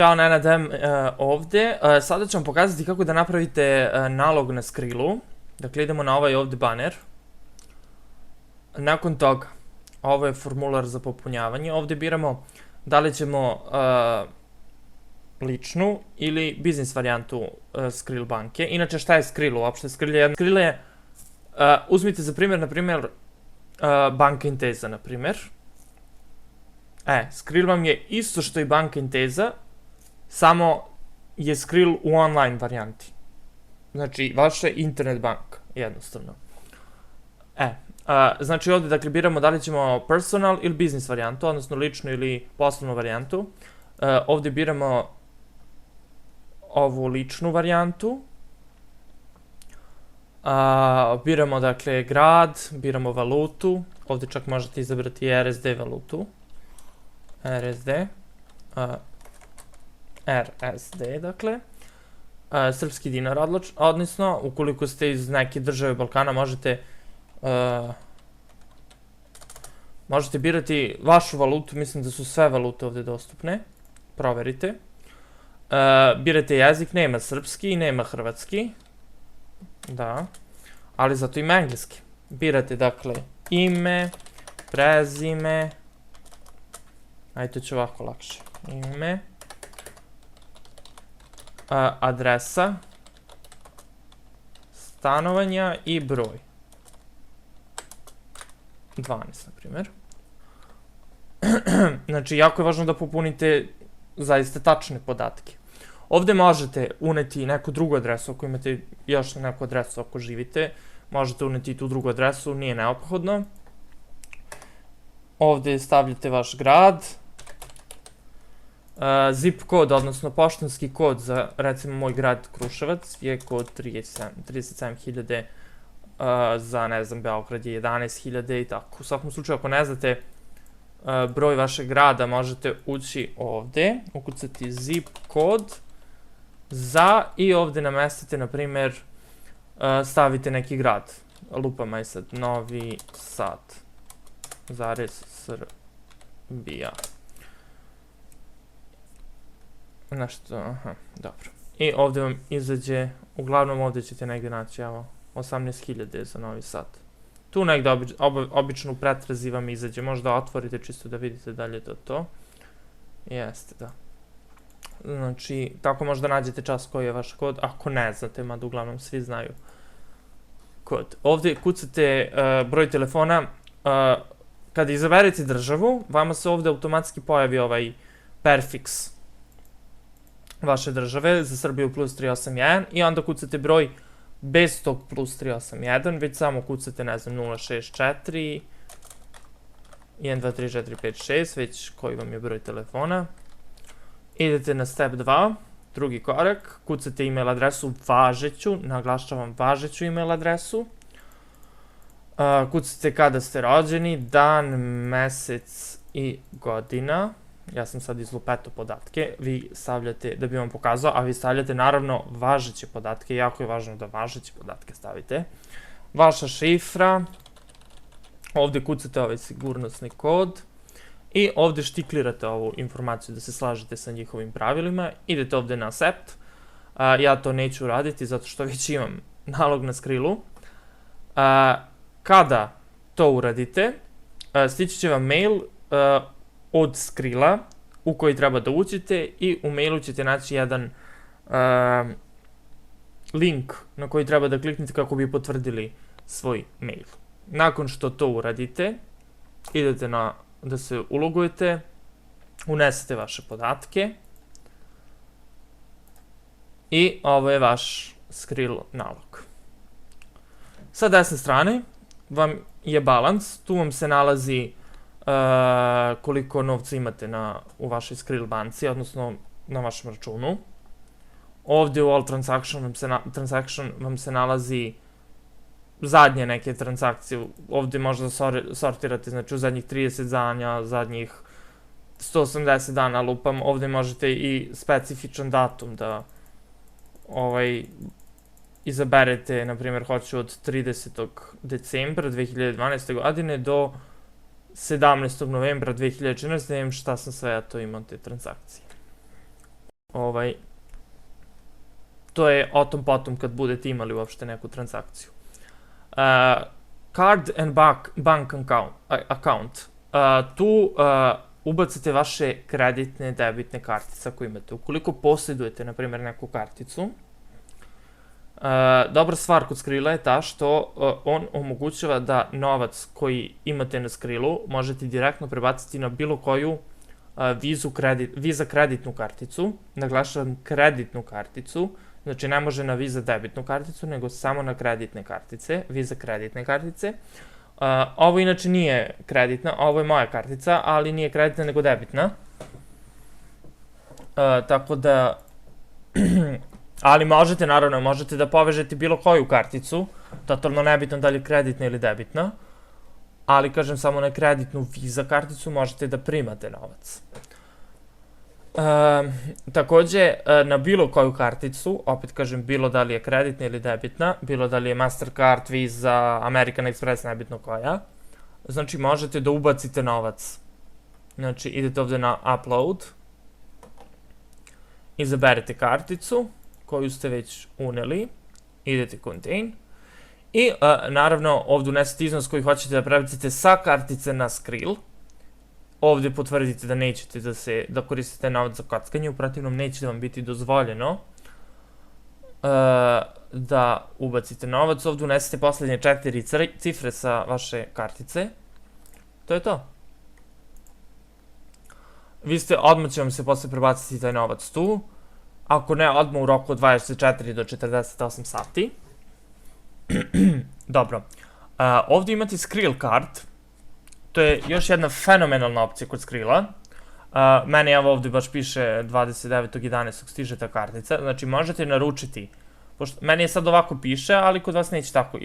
Ćao, Nenad M ovde. Sada ću vam pokazati kako da napravite nalog na Skrillu. Dakle, idemo na ovaj ovde baner. Nakon toga, ovo je formular za popunjavanje. Ovde biramo da li ćemo ličnu ili biznis varijantu Skrill banke. Inače, šta je Skrill uopšte? Skrill je, uzmite za primjer, na primjer, Banka Intesa, na primjer. Skrill vam je isto što i Banka Intesa, samo je Skrill u online varijanti. Znači, vaša internet banka, jednostavno. Znači ovdje, dakle, biramo da li ćemo personal ili business varijantu, odnosno ličnu ili poslovnu varijantu. Ovdje biramo ovu ličnu varijantu. Biramo, dakle, grad, biramo valutu. Ovdje čak možete izabrati RSD valutu. RSD, dakle. Srpski dinar, odnosno, ukoliko ste iz neke države Balkana, možete birati vašu valutu, mislim da su sve valute ovdje dostupne. Proverite. Birate jezik, nema srpski, nema hrvatski. Da. Ali zato ima engleski. Birate, dakle, ime, prezime. Ajde, to će ovako lakše. Ime. Adresa. Stanovanja i broj. 12, na primjer. Znači, jako je važno da popunite zaista tačne podatke. Ovdje možete uneti neku drugu adresu, ako imate još neku adresu ako živite. Možete uneti tu drugu adresu, nije neophodno. Ovdje stavljate vaš grad. Zip kod, odnosno poštanski kod za, recimo, moj grad Kruševac je kod 37.000, za, ne znam, Beograd je 11.000 i tako. U svakom slučaju, ako ne znate broj vašeg grada, možete ući ovde, ukucati zip kod za i ovde namestite, na primjer, stavite neki grad. Lupama je sad Novi Sad, zarez Srbija. Nešto, aha, dobro. I ovdje vam izađe, uglavnom ovdje ćete negdje naći, evo, 18.000 za Novi Sad. Tu negdje obično u pretrazi vam izađe, možda otvorite čisto da vidite da li je to. Jeste, da. Znači, tako možda nađete čas koji je vaš kod, ako ne znate, mada uglavnom svi znaju kod. Ovdje kucate broj telefona, kada izaberete državu, vama se ovdje automatski pojavi ovaj prefix vaše države, za Srbiju plus 381, i onda kucate broj bez tog plus 381, već samo kucate, ne znam, 064 123456, već koji vam je broj telefona. Idete na step 2, drugi korak, kucate email adresu važeću, naglašavam važeću email adresu. Kucate kada ste rođeni, dan, mesec i godina. Ja sam sad izlupetao podatke, vi stavljate, da bi vam pokazao, a vi stavljate naravno važeće podatke, jako je važno da važeće podatke stavite. Vaša šifra, ovdje kucate ovaj sigurnosni kod i ovdje štiklirate ovu informaciju da se slažete sa njihovim pravilima, idete ovdje na accept, ja to neću raditi zato što već imam nalog na Skrillu. Kada to uradite, stići će vam mail od Skrilla u koji treba da uđete i u mailu ćete naći jedan link na koji treba da kliknete kako bi potvrdili svoj mail. Nakon što to uradite, idete da se ulogujete, unesete vaše podatke i ovo je vaš Skrill nalog. Sa desne strane vam je balans, tu vam se nalazi koliko novca imate u vašoj Skrill banci, odnosno na vašem računu. Ovdje u All Transaction vam se nalazi zadnje neke transakcije. Ovdje možda sortirate, znači u zadnjih 30 dana, zadnjih 180 dana lupam. Ovdje možete i specifičan datum da izaberete, na primjer, hoću od 30. decembra 2012. godine do 17. novembra 2014. Ne znam šta sam sve ja to imao te transakcije. To je o tom potom kad budete imali uopšte neku transakciju. Card and bank account. Tu ubacite vaše kreditne, debitne kartice koje imate. Ukoliko posjedujete, na primjer, neku karticu, dobra stvar kod Skrilla je ta što on omogućava da novac koji imate na Skrillu možete direktno prebaciti na bilo koju Visa kreditnu karticu, naglašavam kreditnu karticu, znači ne može na Visa debitnu karticu, nego samo na kreditne kartice, Visa kreditne kartice. Ovo inače nije kreditna, ovo je moja kartica, ali nije kreditna nego debitna. Tako da, ali možete, naravno, možete da povežete bilo koju karticu, totalno nebitno da li je kreditna ili debitna, ali kažem samo na kreditnu Visa karticu možete da primate novac. Takođe, na bilo koju karticu, opet kažem bilo da li je kreditna ili debitna, bilo da li je Mastercard, Visa, American Express, nebitno koja, znači možete da ubacite novac. Znači idete ovde na Upload, izaberete karticu koju ste već uneli, idete Contain i naravno ovde unesete iznos koji hoćete da prebacite sa kartice na Skrill. Ovde potvrdite da nećete da koristite novac za kockanje, u protivnom neće da vam biti dozvoljeno da ubacite novac. Ovde unesete poslednje 4 cifre sa vaše kartice. To je to. Odmah će vam se posle prebaciti taj novac tu. Ako ne, odmah u roku od 24 do 48 sati. Dobro. Ovde imate Skrill card. To je još jedna fenomenalna opcija kod Skrilla. Meni evo ovde baš piše 29.11. stiže ta kartica. Znači možete naručiti, pošto meni je sad ovako piše, ali kod vas neće tako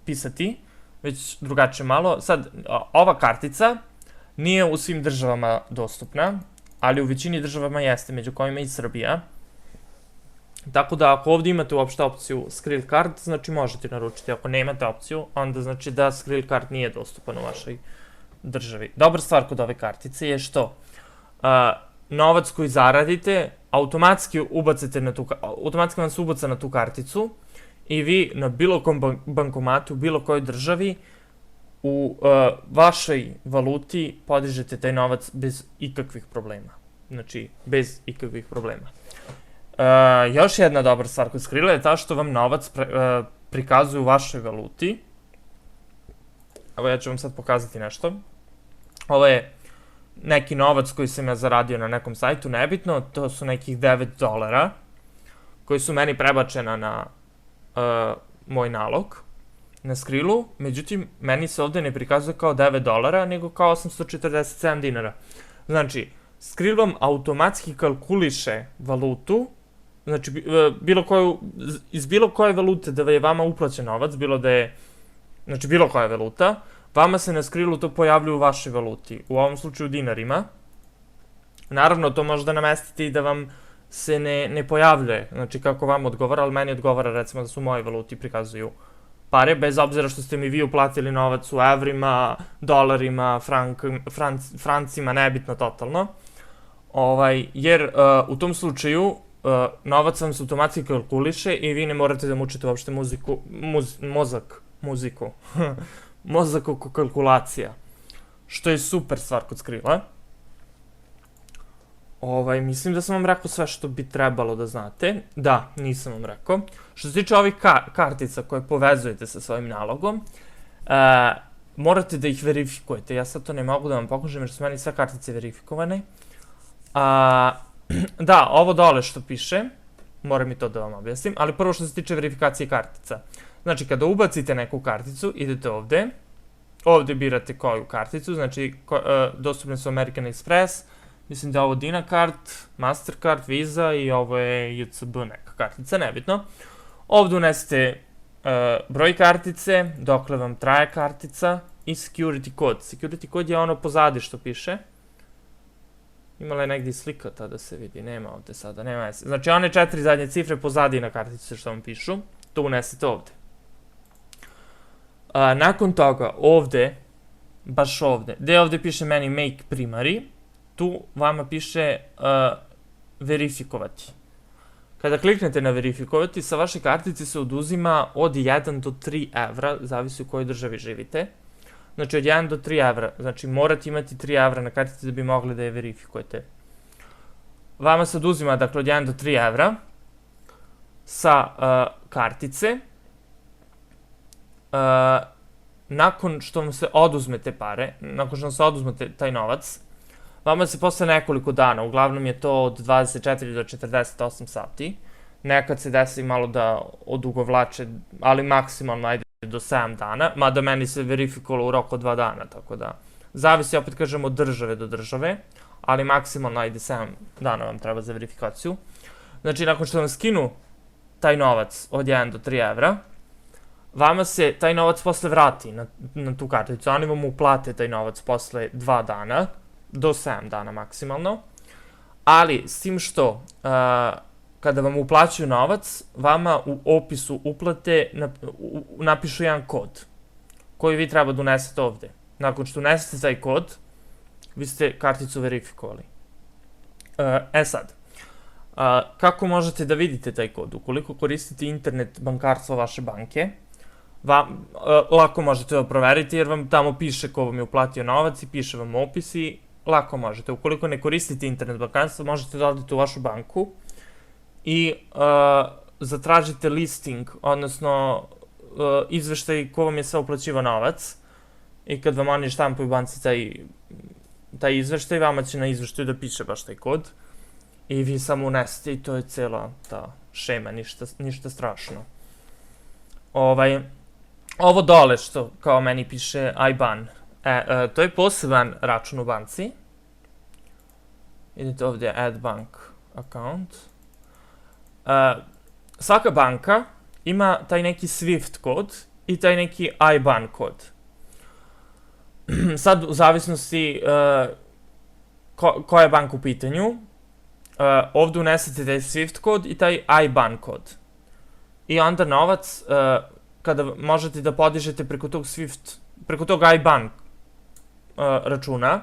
pisati, već drugačije malo. Sad, ova kartica nije u svim državama dostupna, ali u većini državama jeste, među kojima i Srbija. Tako da ako ovde imate uopšte opciju Skrill card, znači možete naručiti. Ako nemate opciju, onda znači da Skrill card nije dostupan u vašoj državi. Dobra stvar kod ove kartice je što novac koji zaradite automatski vam se ubaca na tu karticu i vi na bilo kom bankomatu, u bilo kojoj državi u vašoj valuti podižete taj novac bez ikakvih problema. Znači, bez ikakvih problema. Još jedna dobra stvar kod Skrilla je ta što vam novac prikazuje u vašoj valuti. Evo ja ću vam sad pokazati nešto. Ovo je neki novac koji sam ja zaradio na nekom sajtu, nebitno, to su nekih $9 koji su meni prebačena na moj nalog na Skrillu, međutim meni se ovde ne prikazuje kao $9, nego kao 847 dinara. Znači, Skrill vam automatski kalkuliše valutu, znači iz bilo koje valute da je vama uplaćen novac, znači bilo koja valuta, vama se na Skrillu to pojavljuje u vašoj valuti, u ovom slučaju dinarima. Naravno, to možda namestite i da vam se ne pojavljuje, znači kako vam odgovara, ali meni odgovara recimo da su u mojoj valuti prikazuju pare, bez obzira što ste mi vi uplatili novac u evrima, dolarima, francima, nebitno totalno. Jer u tom slučaju novac vam se automatski kalkuliše i vi ne morate da mučite uopšte mozak oko kalkulacija, što je super stvar kod Skrilla. Mislim da sam vam rekao sve što bi trebalo da znate. Da, nisam vam rekao. Što se tiče ovih kartica koje povezujete sa svojim nalogom, morate da ih verifikujete. Ja sad to ne mogu da vam pokažem jer su meni sve kartice verifikovane. Da, ovo dole što piše, moram i to da vam objasnim, ali prvo što se tiče verifikacije kartica. Znači, kada ubacite neku karticu, idete ovde birate koju karticu, znači dostupne su American Express, mislim da je ovo Dinacard, Mastercard, Visa i ovo je JCB neka kartica, nebitno. Ovde unesete broj kartice, dokle vam traje kartica i security code. Security code je ono pozadi što piše. Imala je negdje slika tada da se vidi, nema ovde sada, nema veze. Znači one 4 zadnje cifre pozadi na kartice što vam pišu, to unesete ovde. Nakon toga ovde, baš ovde, gde ovde piše meni make primary, tu vama piše verifikovati. Kada kliknete na verifikovati, sa vaše kartice se oduzima od 1 do 3 evra, zavisi u kojoj državi živite. Znači od 1 do 3 evra, znači morate imati 3 evra na kartici da bi mogli da je verifikujete. Vama se oduzima, dakle, od 1 do 3 evra sa kartice. Nakon što vam se oduzmete pare, nakon što vam se oduzmete taj novac, vama se posle nekoliko dana, uglavnom je to od 24 do 48 sati, nekad se desi malo da odugovlače, ali maksimalno ajde do 7 dana, mada meni se verifikovalo u roku od 2 dana, tako da zavisi, opet kažem, od države do države, ali maksimalno ajde 7 dana vam treba za verifikaciju. Znači, nakon što vam skinu taj novac od 1 do 3 evra, vama se taj novac posle vrati na tu karticu, oni vam uplate taj novac posle 2 dana, do 7 dana maksimalno, ali s tim što kada vam uplaćuju novac, vama u opisu uplate napišu jedan kod koji vi treba da unesete ovde. Nakon što unesete taj kod, vi ste karticu verifikovali. Sad, kako možete da vidite taj kod? Ukoliko koristite internet bankarstvo vaše banke, lako možete da proverite jer vam tamo piše ko vam je uplatio novac i piše vam opis i lako možete. Ukoliko ne koristite internet bankarstvo, možete da odete u vašu banku i zatražite listing, odnosno izveštaj ko vam je sve uplaćivao novac i kad vam oni štampaju u banci taj izveštaj, vama će na izveštaju da piše baš taj kod i vi samo unesete i to je cela ta šema, ništa strašno. Ovo dole što kao meni piše IBAN, to je poseban račun u banci. Idete ovdje add bank account. Svaka banka ima taj neki SWIFT kod i taj neki IBAN kod. Sad u zavisnosti koja je banka u pitanju, ovdje unesete taj SWIFT kod i taj IBAN kod. I onda novac, kada možete da podižete preko tog SWIFT, preko tog IBAN računa,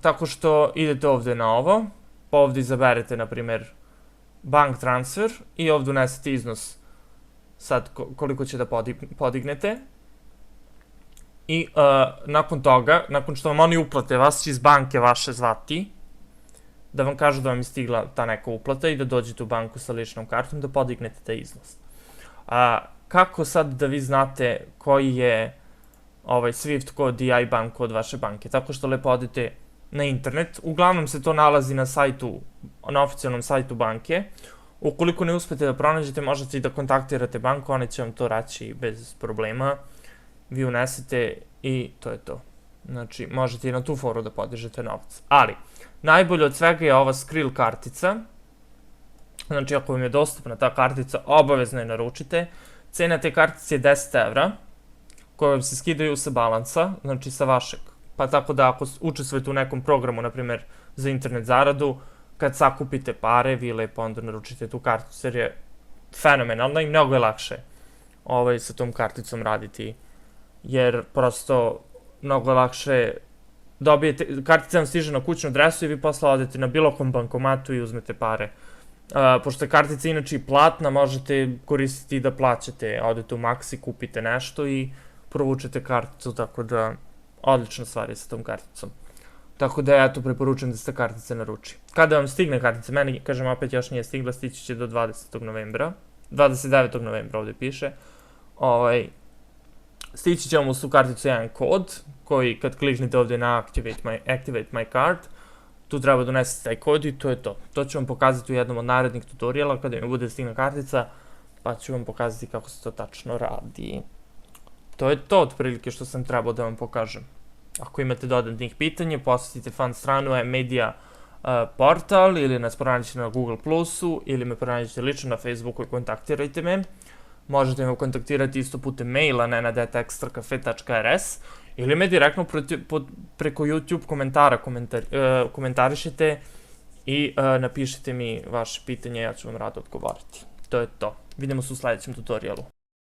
tako što idete ovdje na ovo, pa ovdje izaberete, na primjer, bank transfer i ovdje unesete iznos sad koliko će da podignete. I nakon toga, nakon što vam oni uplate, vas će iz banke vaše zvati, da vam kažu da vam je stigla ta neka uplata i da dođete u banku sa ličnom kartom da podignete taj iznos. Kako sad da vi znate koji je SWIFT kod i IBAN kod vaše banke? Tako što lepo odete na internet, uglavnom se to nalazi na sajtu, na oficijalnom sajtu banke. Ukoliko ne uspete da pronađete, možete i da kontaktirate banku, oni će vam to reći bez problema. Vi unesete i to je to. Znači, možete i na tu foru da podižete novac. Ali, najbolje od svega je ova Skrill kartica. Znači, ako vam je dostupna ta kartica, obavezno je naručite. Cena te kartice je 10 evra, koje vam se skidaju sa balansa, znači sa vašeg. Pa tako da ako učestvujete u nekom programu, na primjer za internet zaradu, kad sakupite pare, vi lepo onda naručite tu karticu, jer je fenomenalna i mnogo je lakše sa tom karticom raditi. Jer prosto mnogo je lakše dobijete, kartica vam stiže na kućnu adresu i vi posle odete na bilo kom bankomatu i uzmete pare. Pošto je kartica inače i platna, možete koristiti i da plaćate, odete u Maxi, kupite nešto i provučete karticu, tako da odlična stvar je sa tom karticom. Tako da ja to preporučujem da se ta kartica naruči. Kada vam stigne kartica, meni, kažem opet, još nije stigla, stići će do 20. novembra, 29. novembra ovdje piše, stići će vam u tu karticu jedan kod, koji kad kliknete ovdje na Activate my card, tu treba da unesete taj kod i to je to. To ću vam pokazati u jednom od narednih tutoriala kada mi bude stigna kartica, pa ću vam pokazati kako se to tačno radi. To je to otprilike što sam trebao da vam pokažem. Ako imate dodatnih pitanja, posjetite fan stranu Media portal ili nas pronađite na Google Plusu ili me pronađite lično na Facebooku i kontaktirajte me. Možete me kontaktirati isto putem maila nenad@extracafe.rs ili me direktno preko YouTube komentara komentarišite i napišite mi vaše pitanje, ja ću vam rado odgovoriti. To je to. Vidimo se u sljedećem tutorialu.